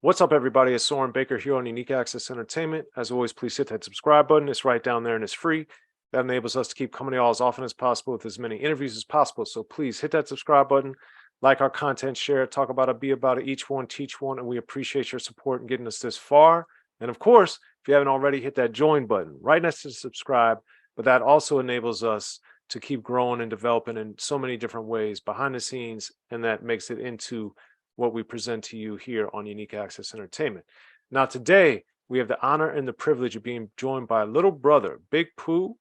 What's up, everybody? It's Soren Baker here on Unique Access Entertainment. As always, please hit that subscribe button. It's right down there and it's free. That enables us to keep coming to y'all as often as possible with as many interviews as possible. So please hit that subscribe button, like our content, share it, talk about it, be about it, each one, teach one. And we appreciate your support in getting us this far. And of course, if you haven't already, hit that join button right next to subscribe. But that also enables us to keep growing and developing in so many different ways behind the scenes. And that makes it into what we present to you here on Unique Access Entertainment. Now, today, we have the honor and the privilege of being joined by little brother, Big Pooh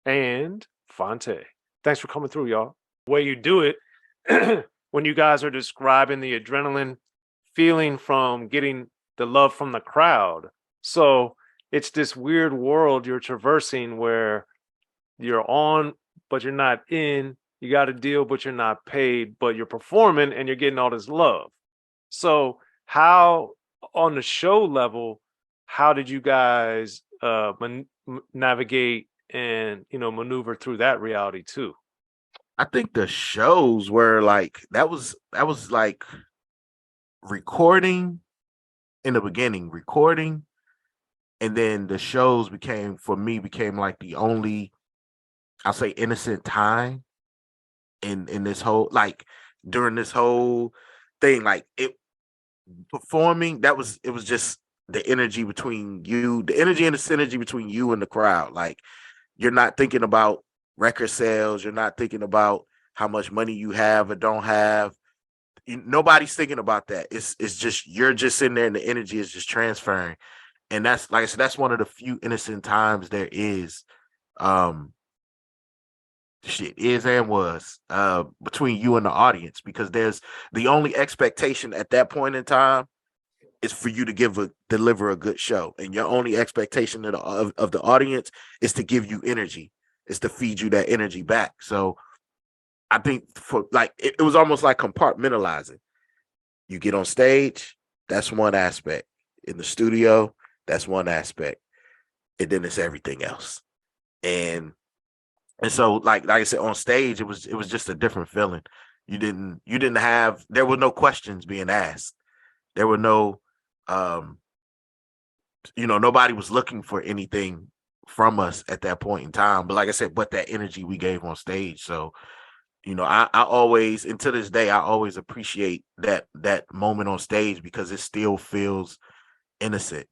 and Phonte. Thanks for coming through, y'all. The way you do it, when you guys are describing the adrenaline feeling from getting the love from the crowd. So it's this weird world you're traversing where you're on, but you're not in. You got a deal, but you're not paid, but you're performing and you're getting all this love. So how, on the show level, how did you guys navigate and, maneuver through that reality too? I think the shows were like, that was like recording in the beginning, and then the shows became like the only, I'll say, innocent time in this whole, like, during this whole thing. Like, it performing, it was just the energy between you, the energy and the synergy between you and the crowd. Like, you're not thinking about record sales, you're not thinking about how much money you have or don't have. Nobody's thinking about that. It's just, you're just sitting there and the energy is just transferring. And that's, like I said, that's one of the few innocent times there is. Between you and the audience, because there's the only expectation at that point in time is for you to deliver a good show, and your only expectation of the audience is to give you energy, is to feed you that energy back. So I think for, like, it was almost like compartmentalizing. You get on stage, that's one aspect. In the studio, that's one aspect, and then it's everything else. And so, like I said, on stage, it was just a different feeling. There were no questions being asked. There were no, nobody was looking for anything from us at that point in time. But like I said, but that energy we gave on stage. So, I always, and to this day, I always appreciate that moment on stage, because it still feels innocent.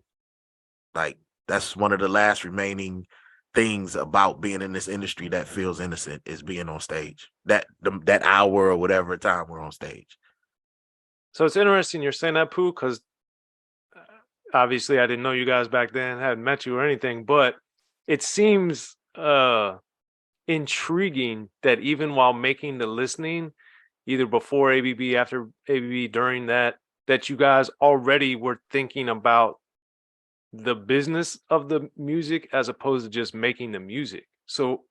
Like, that's one of the last remaining things about being in this industry that feels innocent, is being on stage, that hour or whatever time we're on stage. So it's interesting you're saying that, Pooh, because obviously I didn't know you guys back then, hadn't met you or anything, but it seems intriguing that even while making the listening, either before ABB, after ABB, during that you guys already were thinking about the business of the music as opposed to just making the music. So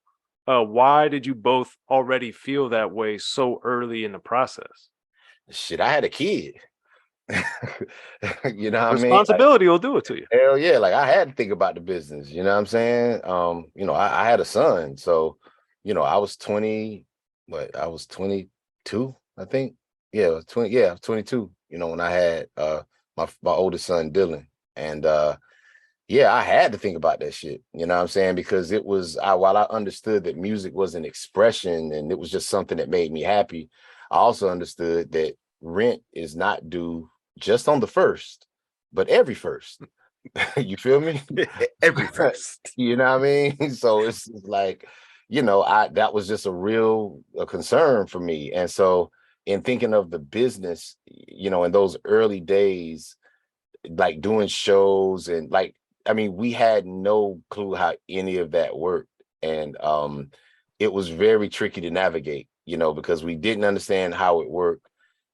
why did you both already feel that way so early in the process? Shit, I had a kid. You know what I mean? Responsibility will do it to you. Hell yeah, like, I had to think about the business, you know what I'm saying? I had a son, so, I was 20, I was 22, I think. Yeah, I was 22, when I had my oldest son, Dylan. And yeah, I had to think about that shit, you know what I'm saying? Because it was, while I understood that music was an expression and it was just something that made me happy, I also understood that rent is not due just on the first, but every first. You feel me? Every first. You know what I mean? So it's like, that was just a concern for me. And so, in thinking of the business, in those early days, like doing shows and, like, I mean, we had no clue how any of that worked. And it was very tricky to navigate, because we didn't understand how it worked.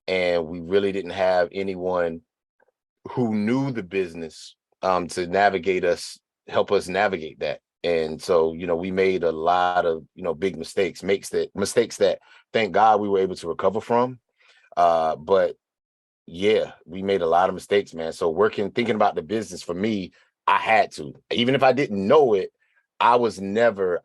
And we really didn't have anyone who knew the business to help us navigate that. And so, we made a lot of, big mistakes that thank God we were able to recover from. But yeah, we made a lot of mistakes, man. So thinking about the business, for me, I had to, even if I didn't know it. I've never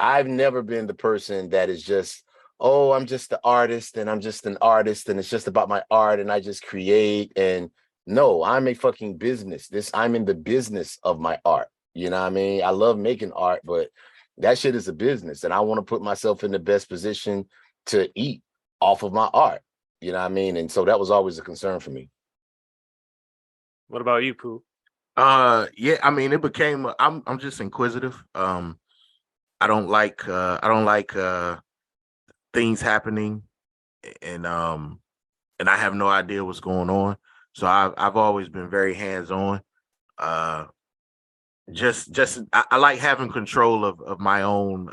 been the person that is just, I'm just the artist and I'm just an artist and it's just about my art and I just create. And No, I'm a fucking business. I'm in the business of my art. You know what I mean? I love making art, but that shit is a business, and I want to put myself in the best position to eat off of my art. You know what I mean? And so that was always a concern for me. What about you, Pooh? Yeah, I mean, it became I'm just inquisitive. I don't like things happening, and I have no idea what's going on. So I've always been very hands-on. I like having control of my own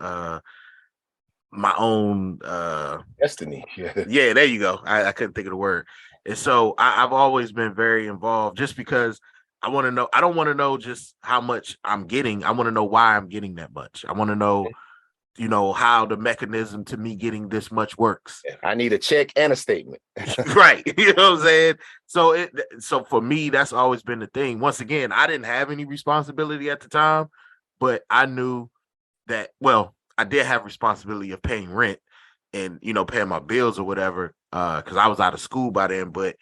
Destiny. yeah, there you go. I couldn't think of the word. And so I've always been very involved just because I want to know. I don't want to know just how much I'm getting. I want to know why I'm getting that much. I want to know, how the mechanism to me getting this much works. I need a check and a statement. Right. You know what I'm saying? So for me, that's always been the thing. Once again, I didn't have any responsibility at the time, but I knew that, well, I did have responsibility of paying rent and, paying my bills or whatever, because I was out of school by then. But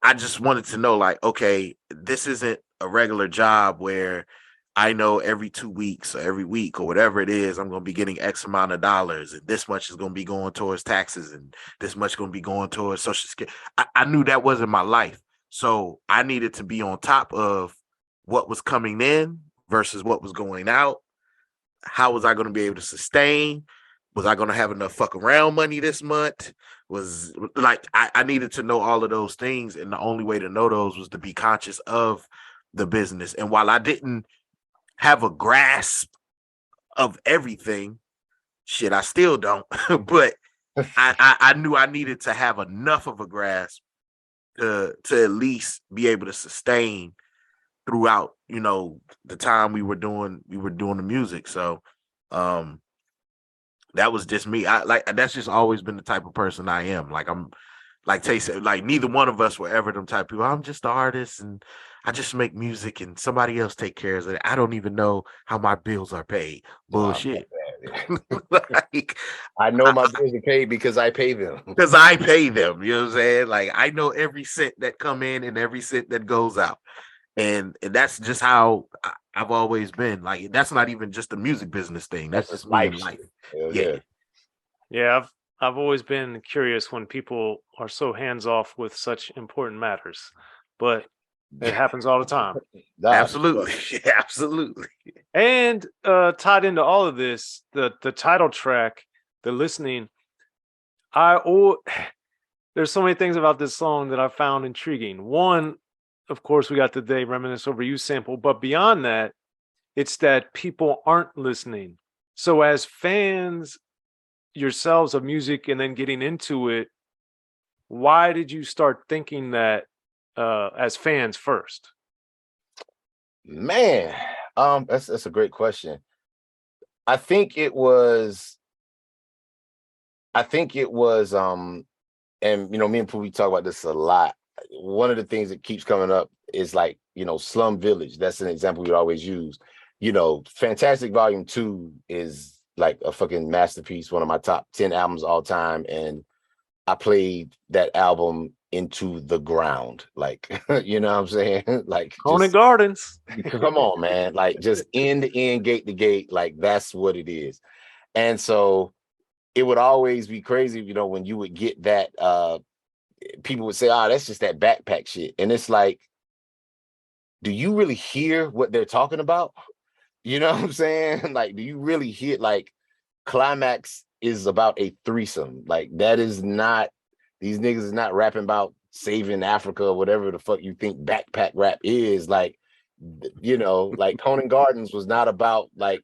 I just wanted to know, like, okay, this isn't a regular job where I know every 2 weeks or every week or whatever it is, I'm going to be getting X amount of dollars, and this much is going to be going towards taxes, and this much going to be going towards Social Security. I knew that wasn't my life. So I needed to be on top of what was coming in versus what was going out. How was I going to be able to sustain? Was I going to have enough fuck around money this month? Was like, I needed to know all of those things. And the only way to know those was to be conscious of the business. And while I didn't have a grasp of everything, shit, I still don't, but I knew I needed to have enough of a grasp to at least be able to sustain throughout, the time we were doing the music. So that was just me. That's just always been the type of person I am. Like, I'm like Tay said, like, neither one of us were ever them type of people. I'm just the artist and I just make music and somebody else take care of it. I don't even know how my bills are paid. Bullshit. Like, I know my bills are paid because I pay them. Because I pay them. You know what I'm saying? Like, I know every cent that come in and every cent that goes out. And that's just how I've always been. Like, that's not even just a music business thing. That's just life. Yeah. Yeah, I've always been curious when people are so hands off with such important matters, but it happens all the time. Absolutely. Absolutely. And tied into all of this, the title track, the listening, there's so many things about this song that I found intriguing. One, of course, we got the They Reminisce Over You sample, but beyond that, it's that people aren't listening. So as fans yourselves of music and then getting into it, why did you start thinking that as fans first? Man, that's a great question. I think it was and me and Pooh, we talk about this a lot. One of the things that keeps coming up is like, Slum Village. That's an example we always use. Fantastic Volume 2 is like a fucking masterpiece, one of my top 10 albums all time. And I played that album into the ground. Like, you know what I'm saying? Like, Coney Gardens. Come on, man. Like, just end to end, gate to gate. Like, that's what it is. And so it would always be crazy, when you would get that, people would say, that's just that backpack shit. And it's like, do you really hear what they're talking about? You know what I'm saying? Like, do you really hear, like, Climax is about a threesome? Like, that is not, these niggas is not rapping about saving Africa or whatever the fuck you think backpack rap is. Like, like Coney Gardens was not about, like,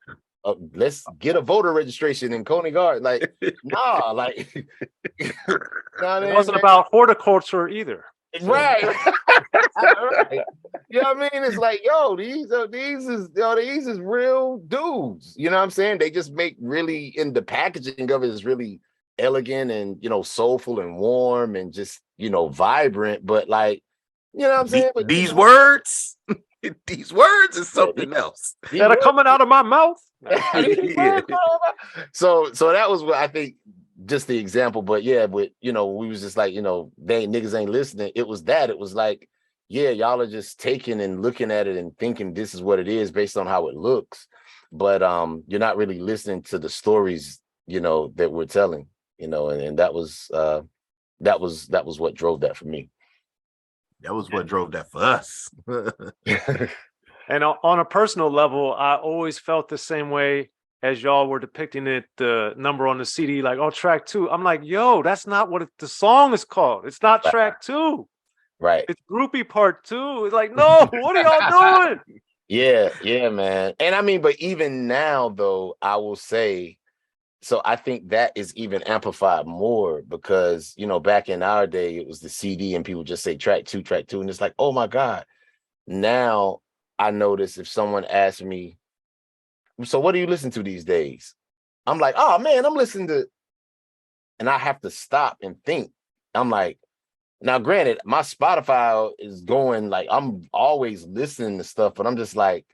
let's get a voter registration in Coney Garden. Like, nah, like, it wasn't about horticulture either. Right. Right. You know what I mean? It's like, these is real dudes. You know what I'm saying? They just make really, in the packaging of it is really elegant and, soulful and warm and just, vibrant. But like, you know what I'm saying? But these words, these words is something else that are coming out of my mouth. Yeah. So that was what I think, just the example. But yeah, but we was just like, niggas ain't listening. It was like, yeah, y'all are just taking and looking at it and thinking this is what it is based on how it looks. But you're not really listening to the stories, that we're telling, and that was what drove that for me. That was what drove that for us. And on a personal level, I always felt the same way as y'all were depicting it, the number on the CD, like, oh, track 2. I'm like, yo, that's not what the song is called. It's not track 2. Right. It's groupie part 2. It's like, no, what are y'all doing? Yeah, man. And I mean, but even now, though, I will say, so I think that is even amplified more because, back in our day, it was the CD and people just say track 2. And it's like, oh my God. Now I notice if someone asks me, so what do you listen to these days? I'm like, oh man, I'm listening to, and I have to stop and think. I'm like, now granted, my Spotify is going, like, I'm always listening to stuff, but I'm just like,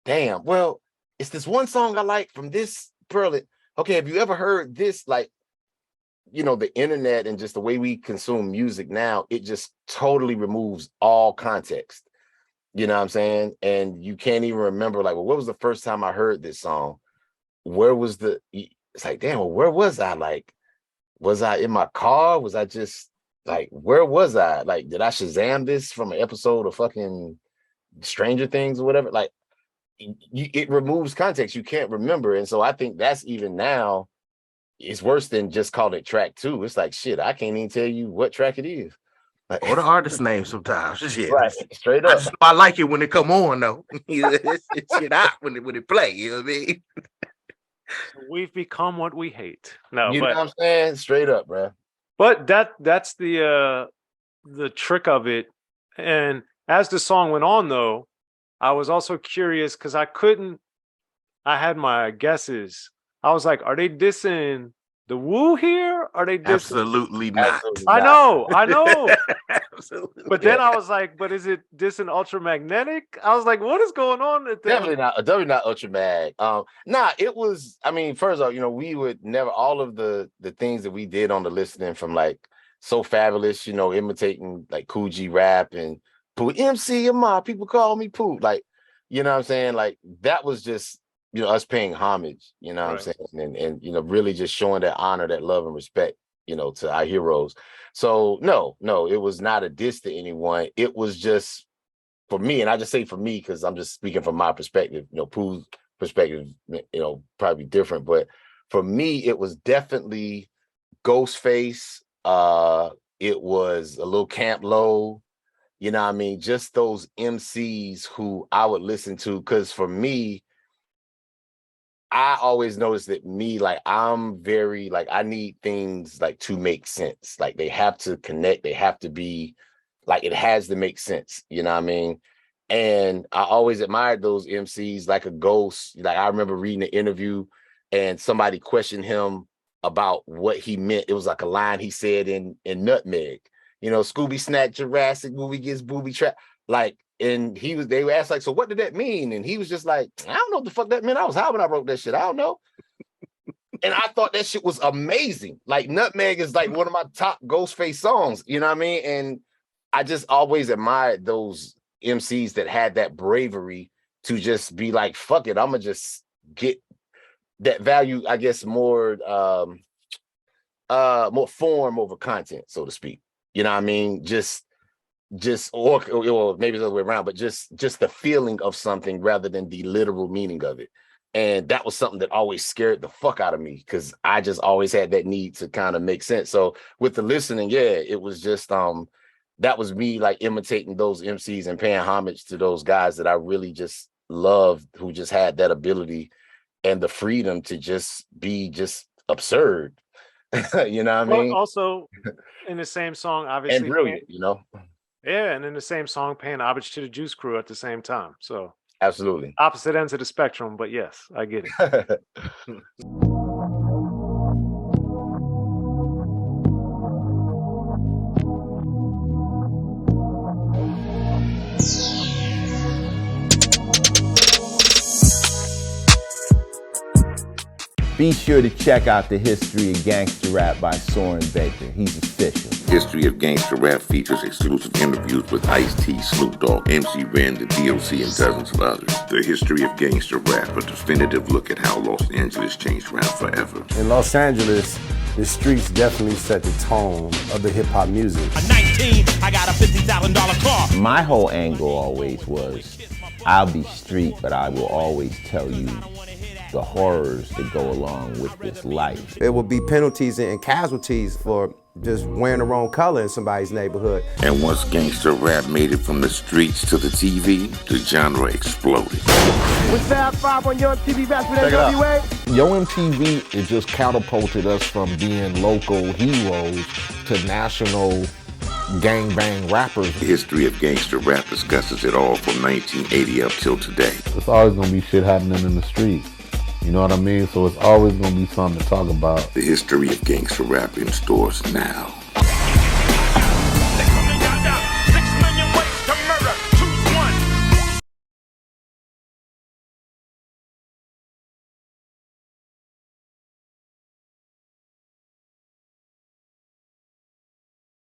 damn, well, it's this one song I like from this Pearl. Okay, have you ever heard this? Like, the internet and just the way we consume music now, it just totally removes all context. You know what I'm saying? And you can't even remember, like, well, what was the first time I heard this song? Where was it's like, damn, well, where was I? Like, was I in my car? Was I just, like, where was I? Like, did I Shazam this from an episode of fucking Stranger Things or whatever? Like, it removes context. You can't remember. And so I think that's even now, it's worse than just calling it track 2. It's like, shit, I can't even tell you what track it is. Or the artist name sometimes. Yeah, right, straight up. I like it when it come on though. It's shit out when it play. You know what I mean? We've become what we hate. No, you know what I'm saying? Straight up, bro. But that's the trick of it. And as the song went on, though, I was also curious because I had my guesses. I was like, are they dissing the Wu here? Are they dissing? Absolutely not. I know. Absolutely. But then I was like, but is it dissing Ultramagnetic? I was like, what is going on at Definitely not Ultramag. It was, I mean, first off, we would never, all of the things that we did on the listening from like So Fabulous, imitating like Coogee rap and Pooh, MC and Ma, people call me Pooh. Like, you know what I'm saying? Like, that was just, us paying homage, what I'm saying? And really just showing that honor, that love and respect, to our heroes. So no, it was not a diss to anyone. It was just for me, and I just say for me, because I'm just speaking from my perspective, Pooh's perspective, probably different. But for me, it was definitely Ghostface. It was a little Camp Low, what I mean? Just those MCs who I would listen to, because for me, I always notice that like, I'm very, like, I need things like to make sense. Like, they have to connect. They have to be like, it has to make sense. You know what I mean? And I always admired those MCs like a Ghost. Like, I remember reading an interview and somebody questioned him about what he meant. It was like a line he said in Nutmeg, Scooby snack Jurassic movie gets booby trap. Like, and they were asked, like, so what did that mean? And he was just like, I don't know what the fuck that meant. I was high when I wrote that shit. I don't know. And I thought that shit was amazing. Like, Nutmeg is like one of my top Ghostface songs, you know what I mean? And I just always admired those MCs that had that bravery to just be like, fuck it, I'm gonna just get that value, I guess, more form over content, so to speak. You know what I mean? Or maybe the other way around, but just the feeling of something rather than the literal meaning of it. And that was something that always scared the fuck out of me, because I just always had that need to kind of make sense. So with the listening, it was just that was me, like, imitating those MCs and paying homage to those guys that I really just loved, who just had that ability and the freedom to just be just absurd. You know what I mean? Also, in the same song, obviously, and brilliant, Yeah, and in the same song, paying homage to the Juice Crew at the same time. So absolutely opposite ends of the spectrum, but yes, I get it. Be sure to check out the History of Gangster Rap by Soren Baker. He's official. History of Gangster Rap features exclusive interviews with Ice-T, Snoop Dogg, MC Ren, the D.O.C, and dozens of others. The History of Gangster Rap, a definitive look at how Los Angeles changed rap forever. In Los Angeles, the streets definitely set the tone of the hip-hop music. At 19, I got a $50,000 car. My whole angle always was, I'll be street, but I will always tell you the horrors that go along with this life. It would be penalties and casualties for just wearing the wrong color in somebody's neighborhood. And once gangster rap made it from the streets to the TV, the genre exploded. With Fab 5 on Yo MTV Raps with NWA. Yo MTV, it just catapulted us from being local heroes to national gangbang rappers. The History of Gangster Rap discusses it all from 1980 up till today. It's always gonna be shit happening in the streets. You know what I mean? So it's always gonna be something to talk about. The History of Gangster Rap in stores now.